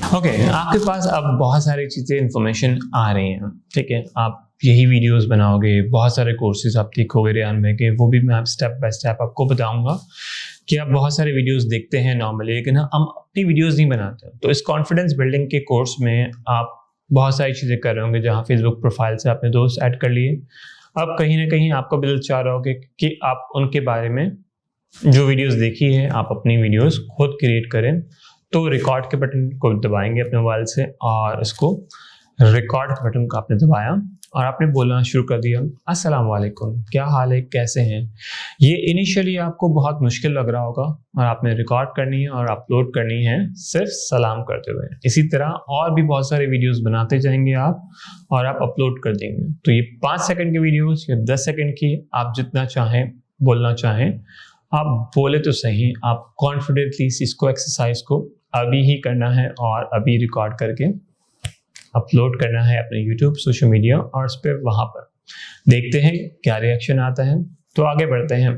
Okay, आपके पास अब बहुत सारी चीज़ें इन्फॉर्मेशन आ रही हैं, ठीक है। आप यही वीडियोस बनाओगे, बहुत सारे कोर्सेज आप सीखोगे रेहान भाई के, वो भी मैं स्टेप बाय स्टेप आपको बताऊंगा कि आप बहुत सारे वीडियोस देखते हैं नॉर्मली, लेकिन हम अपनी वीडियोस नहीं बनाते। तो इस कॉन्फिडेंस बिल्डिंग के कोर्स में आप बहुत सारी चीज़ें कर रहे होंगे, जहाँ फेसबुक प्रोफाइल से आपने दोस्त ऐड कर लिए। अब कहीं ना कहीं आपको दिल चाह रहा होगा कि आप उनके बारे में जो वीडियोस देखी है आप अपनी वीडियोस खुद क्रिएट करें। तो रिकॉर्ड के बटन को दबाएंगे अपने मोबाइल से, और इसको रिकॉर्ड के बटन को आपने दबाया और आपने बोलना शुरू कर दिया, अस्सलाम वालेकुम, क्या हाल है, कैसे हैं। ये इनिशियली आपको बहुत मुश्किल लग रहा होगा, और आपने रिकॉर्ड करनी है और अपलोड करनी है सिर्फ सलाम करते हुए। इसी तरह और भी बहुत सारे वीडियोस बनाते जाएंगे आप, और आप अपलोड कर देंगे। तो ये 5 सेकंड की वीडियोस या 10 सेकंड की, आप जितना चाहें बोलना चाहें आप बोले तो सही। आप कॉन्फिडेंटली इसको एक्सरसाइज को अभी ही करना है, और अभी रिकॉर्ड करके अपलोड करना है अपने यूट्यूब, सोशल मीडिया, और उस पर वहाँ पर देखते हैं क्या रिएक्शन आता है। तो आगे बढ़ते हैं।